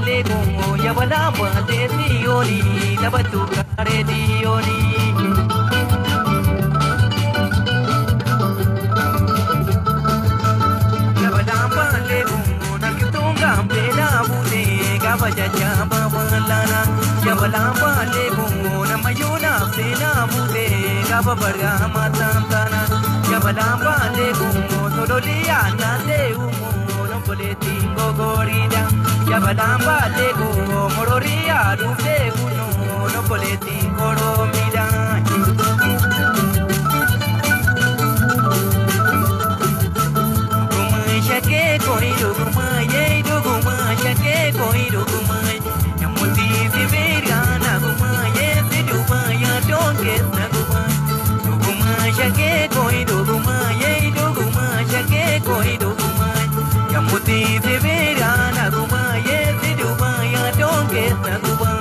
bale gongo yabala bale dioni dabatu kare dioni yabala bale gongo nakitunga bela bude gabaja jaba balana yabala bale gongo namayuna bela bude gababarga matantana yabala bale gongo todoliya nande umo Tingo gorida, yabadamba lego, mororia, rufe uno, no poleti coromida. Guma shake coido, guma ye, do guma shake coido, guma, yamuti viveriana, guma ye, siduba, ya don't get na guma. Guma shake coido, guma ye, do guma shake coido, guma. Yamuti viverana guma yesi duba ya donge na guma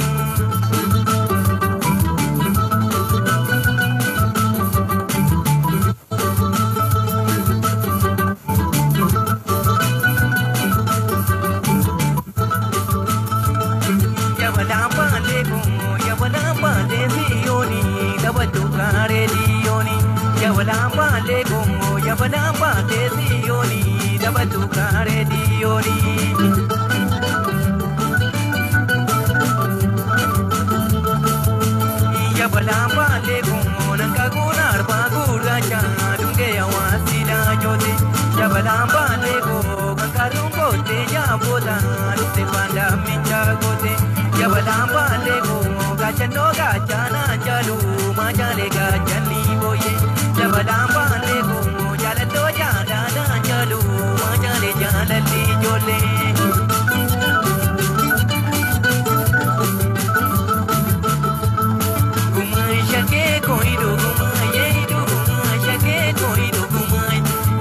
Yabalamba lego yabalamba desioni dabatu kare dioni yabalamba lego yabalamba desioni dabatu kare dioni yabalamba lego nakaguna bagura cha dunge awasina jote yabalamba lego kankarungo te yaboda te panda minja gote yabalamba lego gachano gachana chalu majale gachani boye yabalamba lego jalato jada chalu majale jalali jole guma shake koido guma ye do guma shake koido guma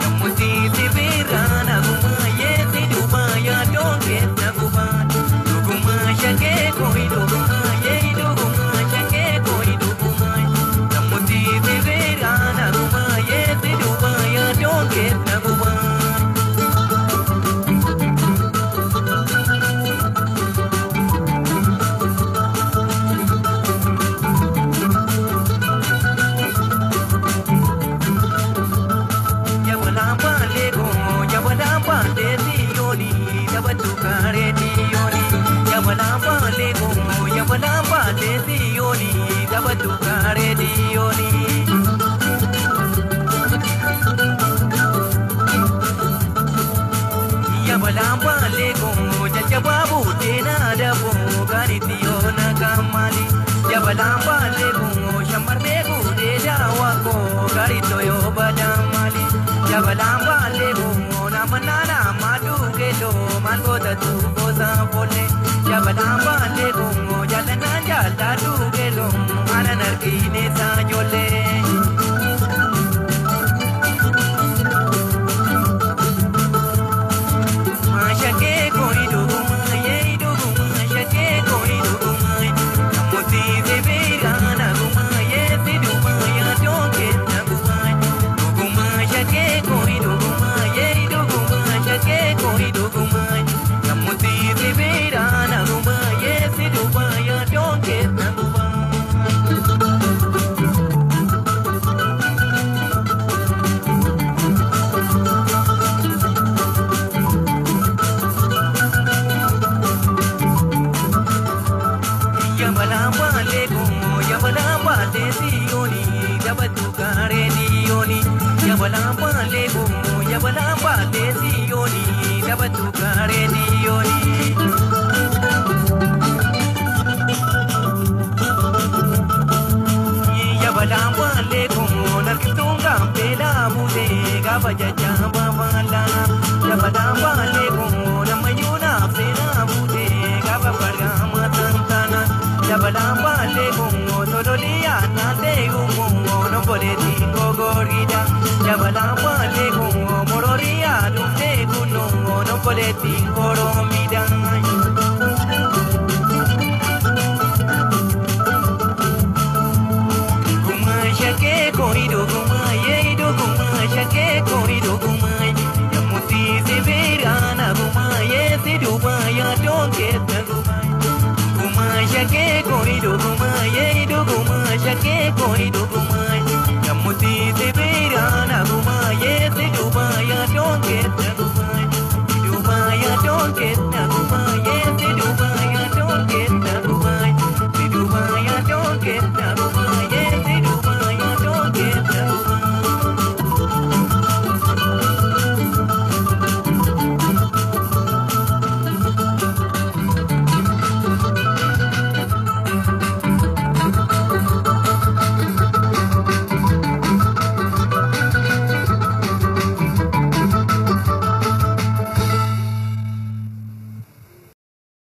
yamuti tivirana guma ye tiduba ya donge na guma guma shake koido guma ye do guma shake koido guma yamuti tivirana guma ye tiduba ya donge na guma dabatu kare dioni yabalamba lego yabalamba dioni dabatu kare dioni yabalamba lego jajababu tena dabo gari diona kamali yabalamba lego shamar megu de jawa ko gari toyo badamali yabalamba lego namanana madu kelo mango tatu kosa pole yabalamba lego jalana jala du kelo ananarkine sa jole shake koido guma ye do guma shake koido guma yamuti devirana guma ye siduba ya donge na guma guma shake koido guma ye do guma shake koido guma yamuti devirana guma ye siduba ya donge na guma yabalamba lego yabalamba desioni dabatu kare dioni yabalamba lego yabalamba desioni dabatu kare dioni yabalamba lego nakitunga bela bude gabaja jaba balana yabalamba lego namayuna bela bude gababarga matantana yabalamba lego todoliya nande umo no poleti gogorida yabalamba lego mororia dunde kuno no poleti coromida